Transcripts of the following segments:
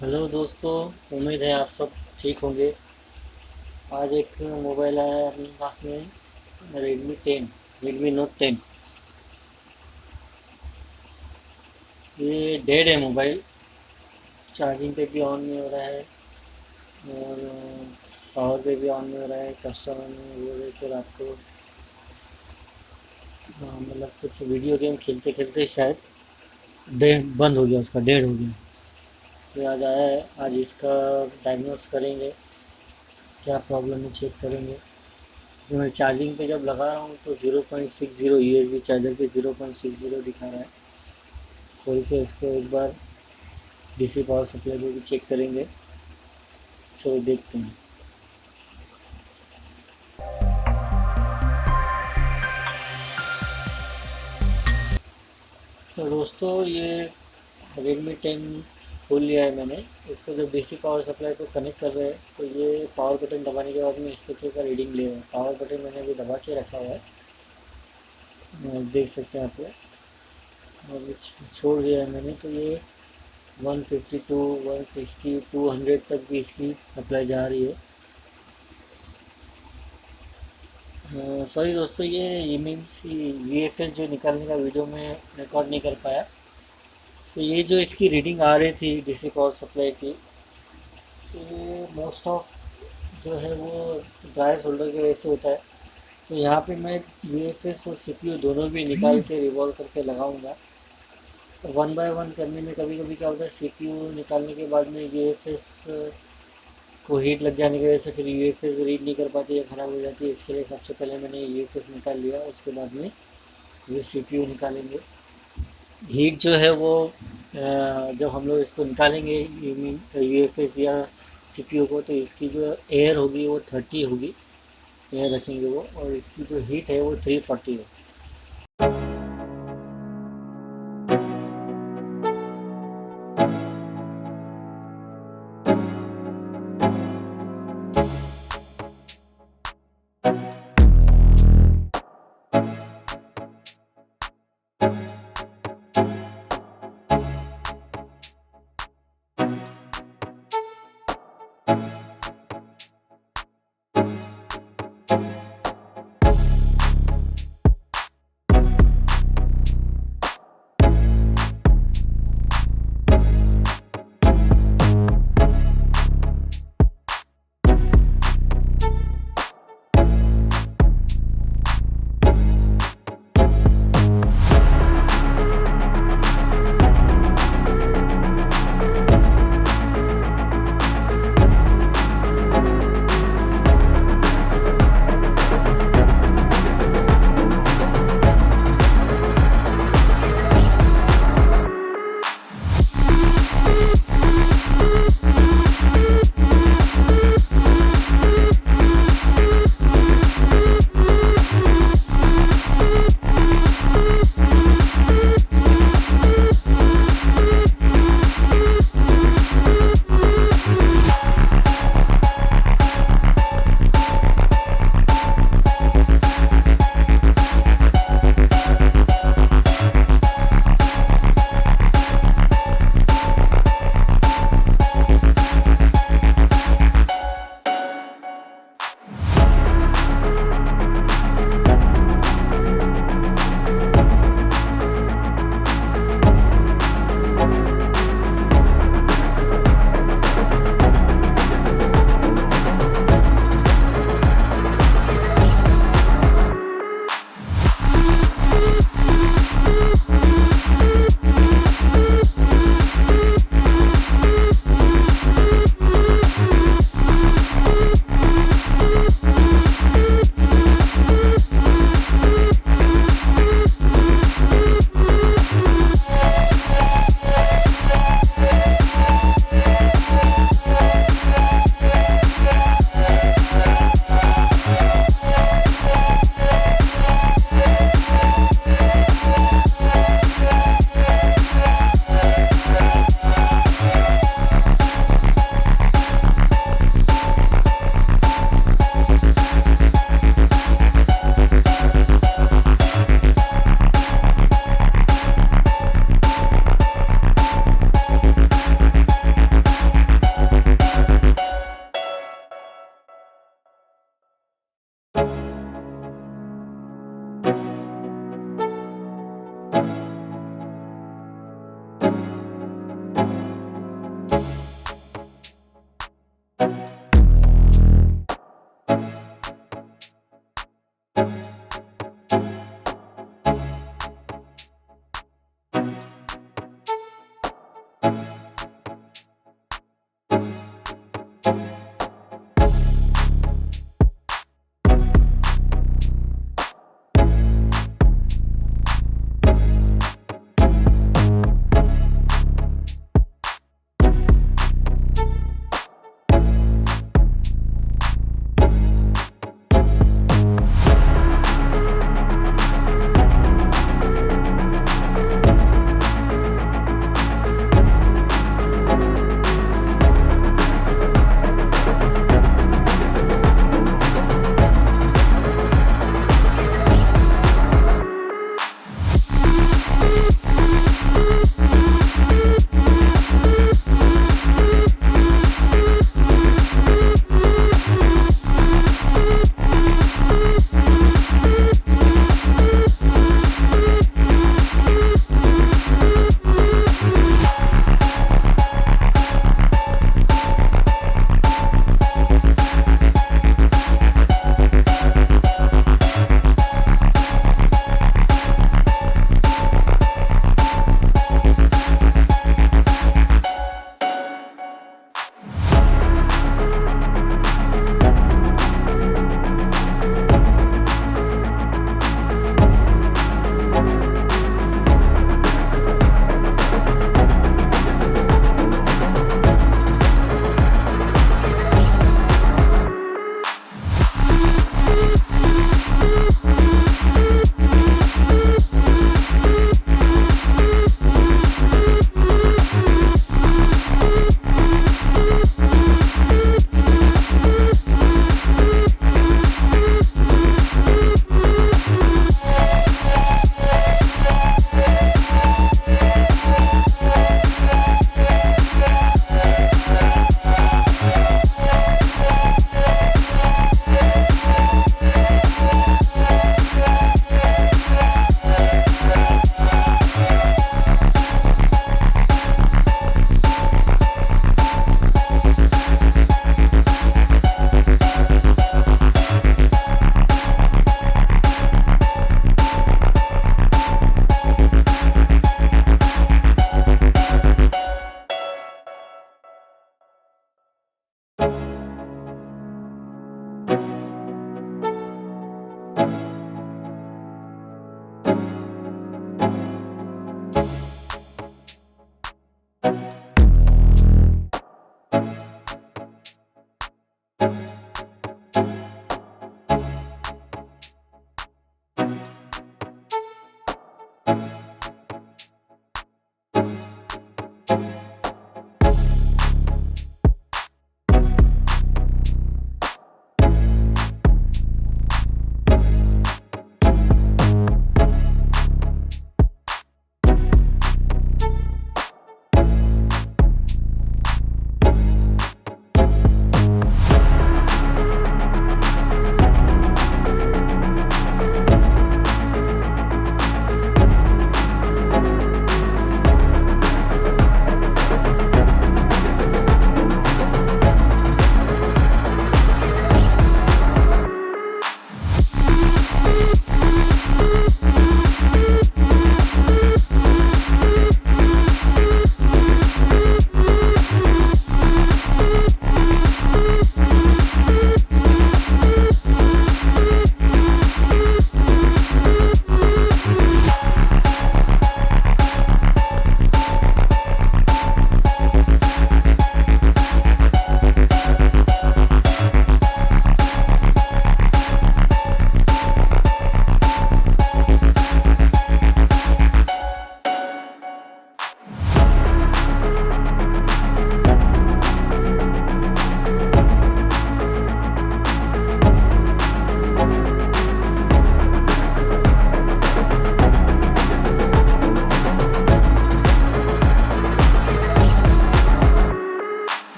Hello दोस्तों। उम्मीद है आप सब ठीक होंगे। आज एक मोबाइल आया है अपने पास में, Redmi 10, Redmi Note 10। ये डेड है मोबाइल। चार्जिंग पे भी ऑन नहीं हो रहा है और पावर पे भी ऑन नहीं हो रहा है। कस्टमर ने बोल रहे कि रात को मतलब कुछ वीडियो गेम खेलते खेलते शायद डेड बंद हो गया, उसका डेड हो गया। तो आज आया है, आज इसका डायग्नोस करेंगे, क्या प्रॉब्लम है चेक करेंगे। जो मैं चार्जिंग पे जब लगा रहा हूँ तो 0.60 USB चार्जर पे 0.60 दिखा रहा है। खोल के इसको एक बार DC पावर सप्लाई पे भी चेक करेंगे। चलो देखते हैं। तो दोस्तों ये Redmi 10 खोल लिया है मैंने। इसको जब DC पावर सप्लाई को कनेक्ट कर रहे हैं तो ये पावर बटन दबाने के बाद में इस तरीके का रीडिंग ले रहा है। पावर बटन मैंने अभी दबा के रखा हुआ है, देख सकते हैं आप लोग। और छोड़ दिया है मैंने तो ये 152, 160, 200 तक भी इसकी सप्लाई जा रही है। सॉरी दोस्तों, ये मीन्स VFS जो निकालने का वीडियो में रिकॉर्ड नहीं कर पाया। तो ये जो इसकी रीडिंग आ रही थी DC पावर सप्लाई की, तो ये मोस्ट ऑफ जो है वो ड्राई शोल्डर की वजह से होता है। तो यहाँ पे मैं UFS और CPU दोनों भी निकाल के रिवॉल्व करके लगाऊंगा। तो वन बाय वन करने में कभी कभी क्या होता है, CPU निकालने के बाद में UFS को हीट लग जाने की वजह से फिर UFS रीड नहीं कर पाती या ख़राब हो जाती है। इसके लिए सबसे पहले मैंने UFS निकाल लिया, उसके बाद में ये CPU निकालेंगे। हीट जो है वो जब हम लोग इसको निकालेंगे UFS या CPU को, तो इसकी जो एयर होगी वो 30 होगी, एयर रखेंगे वो, और इसकी जो हीट है वो 340 है।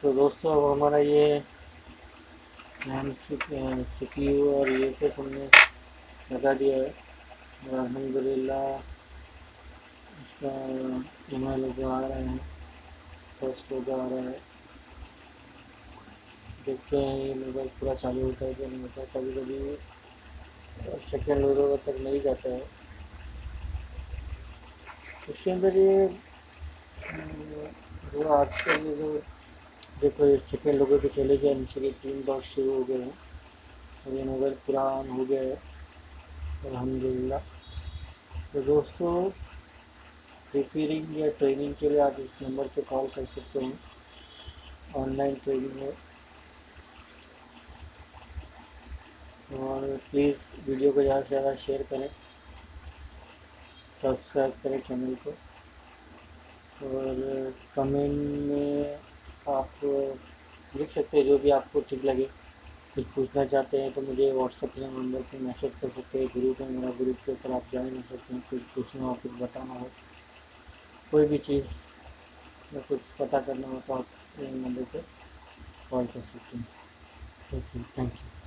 तो दोस्तों अब हमारा ये रैम CPU और UFS हमने लगा दिया है और अल्हम्दुलिल्लाह इसका ईमेल जो आ रहा है, फर्स्ट लोगो आ रहा है। देखते हैं ये मोबाइल पूरा चालू होता है कि नहीं होता है। कभी कभी सेकेंड लोगो तक नहीं जाता है। इसके अंदर ये जो आजकल ये जो देखो ये सेकेंड लोगो पे चले गया, नीचे के 3 डॉट शुरू हो गए हैं और ये मोबाइल पूरा ऑन हो गया है अल्हम्दुलिल्लाह। तो दोस्तों रिपेयरिंग या ट्रेनिंग के लिए आप इस नंबर पे कॉल कर सकते हैं। ऑनलाइन ट्रेनिंग है। और प्लीज़ वीडियो को ज़्यादा से ज़्यादा शेयर करें, सब्सक्राइब करें चैनल को और कमेंट में आप लिख सकते हैं जो भी आपको ठीक लगे। कुछ पूछना चाहते हैं तो मुझे व्हाट्सएप या नंबर पे मैसेज कर सकते हैं। ग्रुप है मेरा, ग्रुप के ऊपर आप ज्वाइन हो सकते हैं। कुछ पूछना हो, कुछ बताना हो, कोई भी चीज़ या कुछ पता करना हो तो आप नंबर पे कॉल कर सकते हैं। Okay, thank you.